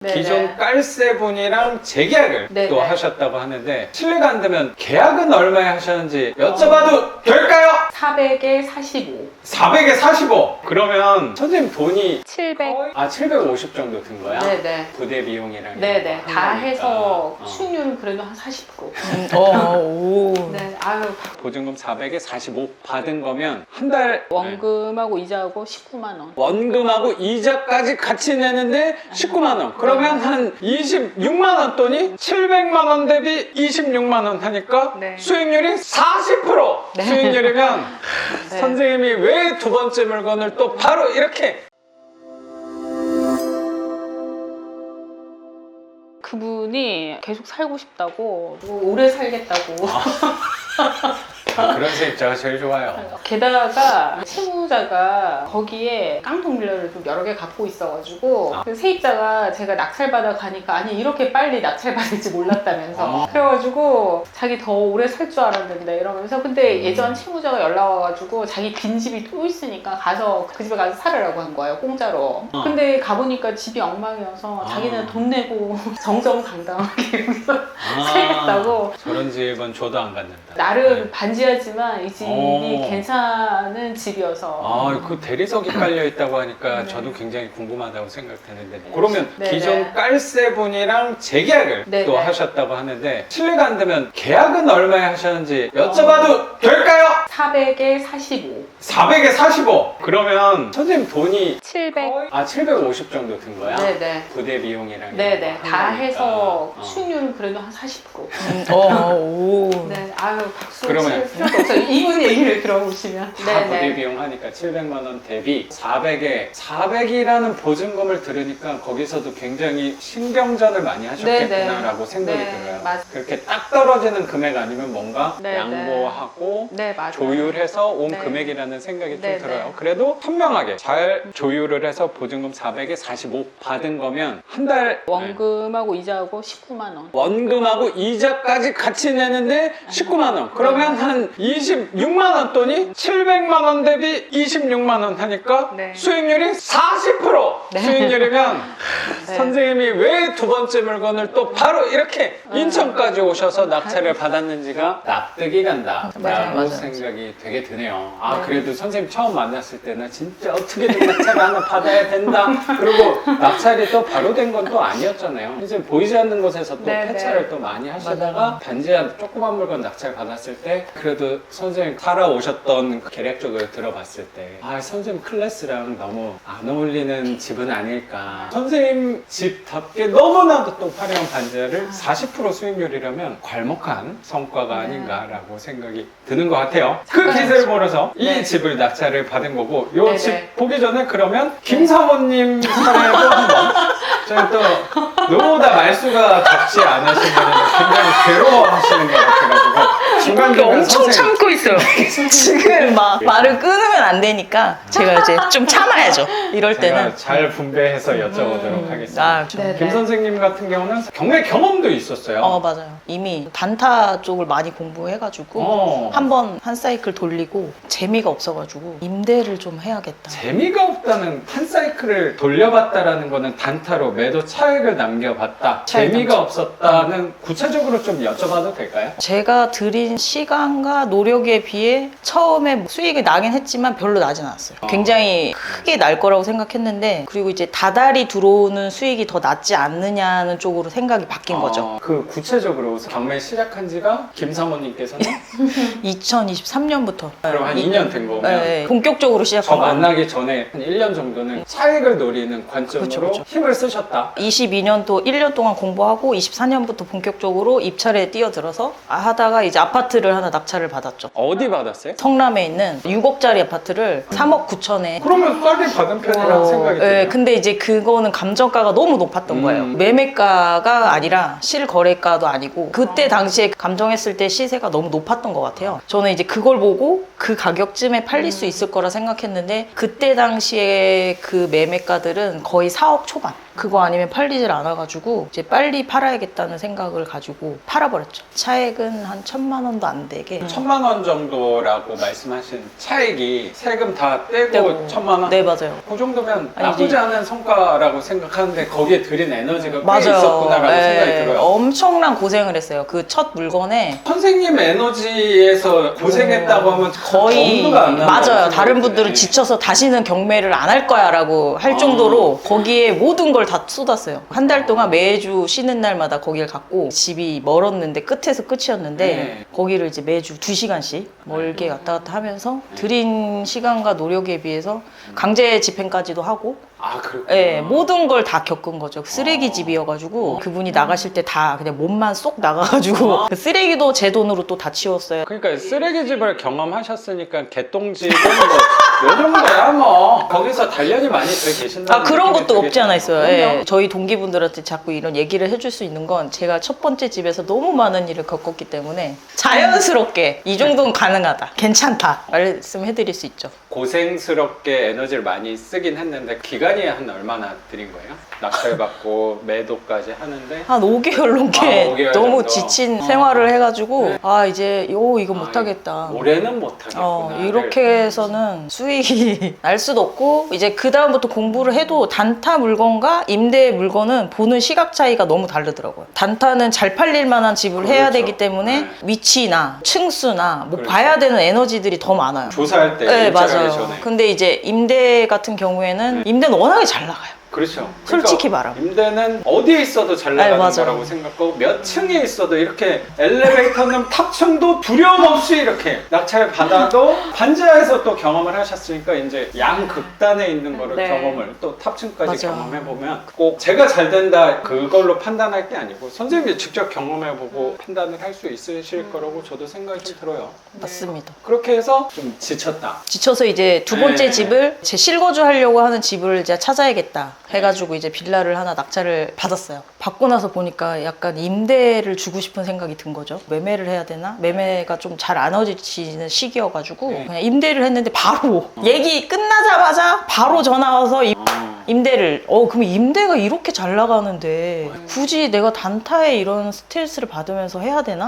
네네. 기존 깔세분이랑 재계약을 네네. 또 하셨다고 하는데 실례가 안 되면 계약은 얼마에 하셨는지 여쭤봐도 될까요? 400에 45. 400에 45. 그러면 선생님 돈이 700. 750 정도 든 거야? 네네. 부대 비용이랑 네네. 이거 다 한 해서 거니까. 수익률은 그래도 한 40%. 오. 네. 아유, 보증금 400에 45 받은 거면 한 달 원금하고 이자하고 19만 원. 원금하고 이자까지 같이 내는데 19만 원. 그러면 한 26만 원 돈이 700만 원 대비 26만 원 하니까 네. 수익률이 40%. 네. 수익률이면 네. 선생님이 왜 두 번째 물건을 또 바로 이렇게 그분이 계속 살고 싶다고, 오래 살겠다고. 그런 세입자가 제일 좋아요. 게다가 채무자가 거기에 깡통 빌라를 좀 여러 개 갖고 있어가지고 그 세입자가 제가 낙찰받아 가니까 아니 이렇게 빨리 낙찰받을지 몰랐다면서 그래가지고 자기 더 오래 살 줄 알았는데 이러면서 근데 예전 채무자가 연락 와가지고 자기 빈집이 또 있으니까 가서 그 집에 가서 살으라고 한 거예요, 공짜로. 근데 가보니까 집이 엉망이어서 자기는 돈 내고 정정당당하게 여기서 살겠다고. 저런 집은 줘도 안 갖는다. 나름 반지하지만 이 집이 오. 괜찮은 집이어서. 아, 그 대리석이 깔려 있다고 하니까 네. 저도 굉장히 궁금하다고 생각했는데 그러면 네, 기존 네. 깔세분이랑 재계약을 네, 또 네. 하셨다고 하는데 실례가 안 되면 계약은 얼마에 하셨는지 여쭤봐도 될까요? 400에 45. 400에 45. 그러면 선생님 돈이 700. 750 정도 든 거야? 네네. 부대 비용이랑 네네. 이거 다 한 거니까. 해서 어. 수익률은 그래도 한 40%. 오. 네. 아유, 박수 그러면- 칠 필요도 없어요. 이분 얘기를 들어보시면. 다 부대 비용 하니까 700만 원 대비 400에 400이라는 보증금을 들으니까 거기서도 굉장히 신경전을 많이 하셨겠구나라고 생각이 네, 들어요. 맞아요. 그렇게 딱 떨어지는 금액 아니면 뭔가 네, 양보하고 네, 맞아요. 조율해서 온 네. 금액이라는 생각이 좀 네, 들어요. 네. 그래도 현명하게 잘 조율을 해서 보증금 400에 45 받은 거면 한 달 원금하고 이자하고 19만 원. 원금하고 이자까지 같이 내는데 19만 원. 그러면 한 26만 원 돈이 700만 원 대비 26만 원 하니까 네. 수익률이 40%. 네. 수익률이면 네. 선생님이 왜 두 번째 물건을 또 바로 이렇게 인천까지 오셔서 낙찰을 받았는지가 납득이 간다. 맞아요, 라고 맞아요. 생각이 되게 드네요. 아, 네. 그래도 선생님 처음 만났을 때는 진짜 어떻게든 낙찰을 하나 받아야 된다. 그리고 낙찰이 또 바로 된 건 또 아니었잖아요. 이제 보이지 않는 곳에서 또 네, 폐차를 네. 또 많이 하시다가 반지하 조그만 물건 낙찰 받았을 때 그래도 선생님 살아오셨던 그 계략적으로 들어봤을 때 아, 선생님 클래스랑 너무 안 어울리는 집은 아닐까. 선생님 집답게 너무나도 또 화려한 반지하를 40% 수익률이라면 괄목한 성과가 네. 아닌가라고 생각이 드는 것 같아요. 그 기세를 몰아서 이 네. 집을 낙찰을 받은 거고 요 네, 집 네. 보기 전에 그러면 김사모님 사례도 한번 저희 또 누구보다 말수가 적지 않으신 분이 굉장히 괴로워하시는 것 같아가지고 중간중간 엄청 선생님 참고 있어요. 지금 막 말을 끊으면 안 되니까 제가 이제 좀 참아야죠. 이럴 제가 때는. 잘 분배해서 여쭤보도록 하겠습니다. 아, 네, 김 네. 선생님 같은 경우는 경매 경험도 있었어요. 맞아요. 이미 단타 쪽을 많이 공부해가지고 어. 한번 한 사이클 돌리고 재미가 없어가지고 임대를 좀 해야겠다. 재미가 없다는 한 사이클을 돌려봤다라는 거는 단타로 매도 차익을 남겨봤다. 차익 재미가 남겨. 없었다는 구체적으로 좀 여쭤봐도 될까요? 제가 들인 시간과 노력에 비해 처음에 수익이 나긴 했지만 별로 나진 않았어요. 굉장히 크게 날 거라고 생각했는데 그리고 이제 다달이 들어오는 수익이 더 낫지 않느냐는 쪽으로 생각이 바뀐 거죠. 그 구체적으로 경매 시작한 지가 김사모님께서는 2023년부터 그럼 한 2년 된 거면 본격적으로 저 시작한 거예요. 만나기 전에 한 1년 정도는 차익을 노리는 관점으로 그쵸, 그쵸. 힘을 쓰셨다. 22년도 1년 동안 공부하고 24년부터 본격적으로 입찰에 뛰어들어서 하다가 이제 아파트를 하나 낙찰을 받았죠. 어디 받았어요? 성남에 있는 6억짜리 아파트를 3억 9천에 그러면 빨리 받은 편이라고 생각이 네, 들어요. 근데 이제 그거는 감정가가 너무 높았던 거예요. 매매가가 아니라 실거래가도 아니고 그때 당시에 감정했을 때 시세가 너무 높았던 것 같아요. 저는 이제 그걸 보고 그 가격쯤에 팔릴 수 있을 거라 생각했는데 그때 당시에 그 매매가들은 거의 4억 초반. 그거 아니면 팔리질 않아가지고 이제 빨리 팔아야겠다는 생각을 가지고 팔아버렸죠. 차액은 한 1,000만 원도 안 되게. 1,000만 원 정도라고 말씀하신 차액이 세금 다 떼고 떼고. 1,000만 원? 네, 맞아요. 그 정도면 아니, 나쁘지 이제- 않은 성과라고 생각하는데 거기에 들인 에너지가 꽤 맞아요. 있었구나라고 생각이 네, 들어요. 엄청난 고생을 했어요. 그 첫 물건에 선생님 에너지에서 고생했다고 하면 거의 엄두가 안 나는 맞아요. 다른 생각이 분들은 드네. 지쳐서 다시는 경매를 안 할 거야라고 할 아. 정도로 거기에 모든 걸 다 쏟았어요. 한 달 동안 매주 쉬는 날마다 거기를 갔고 집이 멀었는데 끝에서 끝이었는데 네. 거기를 이제 매주 2시간씩 멀게 왔다 갔다 하면서 들인 시간과 노력에 비해서 강제 집행까지도 하고 아, 그렇구나. 예, 모든 걸 다 겪은 거죠. 쓰레기 집이어가지고 그분이 나가실 때 다 그냥 몸만 쏙 나가가지고 그 쓰레기도 제 돈으로 또 다 치웠어요. 그러니까 쓰레기집을 경험하셨으니까 개똥집은 뭐요 정도야 뭐 거기서 단련이 많이 돼 계신다. 아 그런 것도 없지 않아 있어요. 예. 그럼요. 저희 동기분들한테 자꾸 이런 얘기를 해줄 수 있는 건 제가 첫 번째 집에서 너무 많은 일을 겪었기 때문에 자연스럽게 이 정도는 가능하다, 괜찮다 말씀해드릴 수 있죠. 고생스럽게 에너지를 많이 쓰긴 했는데 기간이 한 얼마나 들인 거예요? 낙찰받고 매도까지 하는데 한 5개월 넘게 아, 5개월 너무 정도? 지친 생활을 해가지고 네. 아 이제 이거 못하겠다. 올해는 못하겠구나. 이렇게 해서는 수익이 날 수도 없고 이제 그 다음부터 공부를 해도 단타 물건과 임대 물건은 보는 시각 차이가 너무 다르더라고요. 단타는 잘 팔릴 만한 집을 해야 그렇죠. 되기 때문에 네. 위치나 층수나 뭐 그렇죠. 봐야 되는 에너지들이 더 많아요. 조사할 때 네, 입찰하기 맞아요. 전에. 근데 이제 임대 같은 경우에는 임대는 워낙에 잘 나가요. 그렇죠. 솔직히 그러니까 말하면. 임대는 어디에 있어도 잘 네, 나가는 맞아요. 거라고 생각하고 몇 층에 있어도 이렇게 엘리베이터는 탑층도 두려움 없이 이렇게 낙찰 받아도 반지하에서 또 경험을 하셨으니까 이제 양극단에 있는 거를 네. 경험을 또 탑층까지 맞아요. 경험해 보면 꼭 제가 잘 된다 그걸로 판단할 게 아니고 선생님이 직접 경험해 보고 판단을 할 수 있으실 거라고 저도 생각이 좀 들어요. 맞습니다. 그렇게 해서 좀 지쳤다. 지쳐서 이제 두 번째 네. 집을 제 실거주 하려고 하는 집을 이제 찾아야겠다 해가지고 이제 빌라를 하나 낙찰을 받았어요. 받고 나서 보니까 약간 임대를 주고 싶은 생각이 든 거죠. 매매를 해야 되나? 매매가 좀 잘 안 어지치는 시기여가지고 네. 그냥 임대를 했는데 바로 얘기 끝나자마자 바로 전화 와서 임대를 그럼 임대가 이렇게 잘 나가는데 굳이 내가 단타에 이런 스트레스를 받으면서 해야 되나?